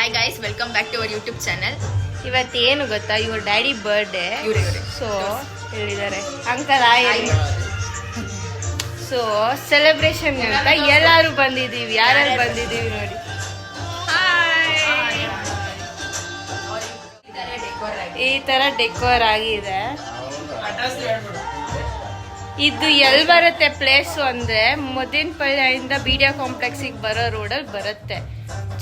Hi guys, welcome back to our YouTube channel. ಇವತ್ತೇನು ಗೊತ್ತಾ, ಇವ್ರ ಡ್ಯಾಡಿ ಬರ್ಡೇ. ಸೊ ಹೇಳಿದ್ದಾರೆ ಅಂಕಲ್ ಆಯ್. ಸೊ ಸೆಲೆಬ್ರೇಷನ್ ಅಂತ ಎಲ್ಲಾರು ಬಂದಿದೀವಿ. ಯಾರ್ಯಾರು ಬಂದಿದೀವಿ ನೋಡಿ. ಈ ತರ ಡೆಕೋರ್ ಆಗಿದೆ. ಇದು ಎಲ್ಲಿ ಬರುತ್ತೆ ಪ್ಲೇಸು ಅಂದ್ರೆ ಮದಿನಪಳ್ಳಿಯಿಂದ ಬಿಡಿಯಾ ಕಾಂಪ್ಲೆಕ್ಸಿಗೆ ಬರೋ ರೋಡಲ್ಲಿ ಬರುತ್ತೆ.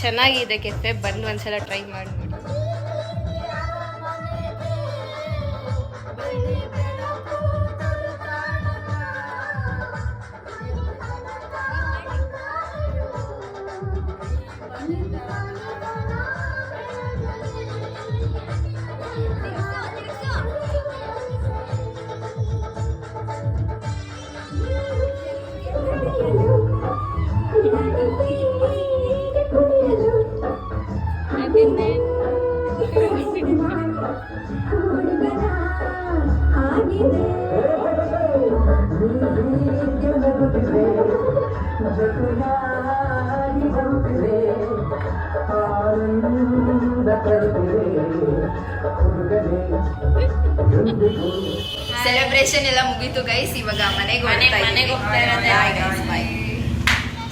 ಚೆನ್ನಾಗಿದೆ ಕೆಫೆ, ಬಂದು ಒಂದ್ಸಲ ಟ್ರೈ ಮಾಡಿ ನೋಡಿ. ಸೆಲೆಬ್ರೇಷನ್ ಎಲ್ಲ ಮುಗೀತು ಗೈಸ್. ಇವಾಗ ಮನೆಗೆ ಹೋಗ್ತಾ ಇರೋದೇ.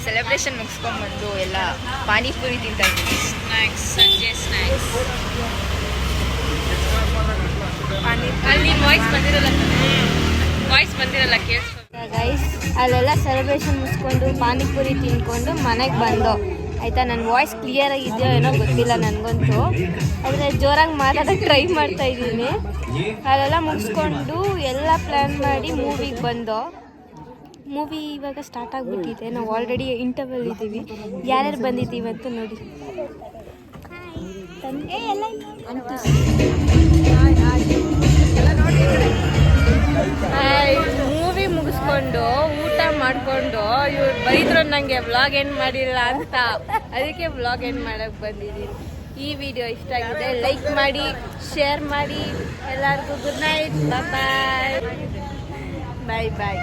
ಸೆಲೆಬ್ರೇಷನ್ ಮುಗಿಸ್ಕೊಂಡ್ಬಂದು ಎಲ್ಲ ಪಾನಿಪುರಿ ತಿಂತಾ ಇದ್ದೀವಿ. ಸ್ನ್ಯಾಕ್ಸ್, ಸಂಜೆ ಸ್ನ್ಯಾಕ್ಸ್. ಅಲ್ಲಿ ವಾಯ್ಸ್ ಬಂದಿರಲ್ಲ ಕೇಳಿಸ್ ಗೈಸ್. ಅಲ್ಲೆಲ್ಲ ಸೆಲೆಬ್ರೇಷನ್ ಮುಗಿಸ್ಕೊಂಡು ಪಾನಿಪುರಿ ತಿನ್ಕೊಂಡು ಮನೆಗೆ ಬಂದು ಆಯಿತಾ. ನನ್ನ ವಾಯ್ಸ್ ಕ್ಲಿಯರ್ ಆಗಿದೆಯೋ ಏನೋ ಗೊತ್ತಿಲ್ಲ ನನಗಂತೂ, ಆದರೆ ಜೋರಾಗಿ ಮಾತಾಡೋಕ್ಕೆ ಟ್ರೈ ಮಾಡ್ತಾ ಇದ್ದೀನಿ. ಅಲ್ಲೆಲ್ಲ ಮುಗಿಸ್ಕೊಂಡು ಎಲ್ಲ ಪ್ಲ್ಯಾನ್ ಮಾಡಿ ಮೂವಿಗೆ ಬಂದು. ಮೂವಿ ಇವಾಗ ಸ್ಟಾರ್ಟ್ ಆಗಿಬಿಟ್ಟಿದೆ. ನಾವು ಆಲ್ರೆಡಿ ಇಂಟರ್ವಲ್ ಇದ್ದೀವಿ. ಯಾರ್ಯಾರು ಬಂದಿದ್ದೀವಿ ಅಂತ ನೋಡಿ. ಮೂವಿ ಮುಗಿಸ್ಕೊಂಡು ಊಟ ಮಾಡಿಕೊಂಡು ಇವ್ರು ಬೈದ್ರು ನನಗೆ ವ್ಲಾಗ್ ಎಂಡ್ ಮಾಡಿಲ್ಲ ಅಂತ. ಅದಕ್ಕೆ ವ್ಲಾಗ್ ಎಂಡ್ ಮಾಡೋಕ್ಕೆ ಬಂದಿದ್ದೀನಿ. ಈ ವಿಡಿಯೋ ಇಷ್ಟ ಆಗಿದೆ ಲೈಕ್ ಮಾಡಿ, ಶೇರ್ ಮಾಡಿ. ಎಲ್ಲರಿಗೂ ಗುಡ್ ನೈಟ್. ಬಾಯ್ ಬಾಯ್.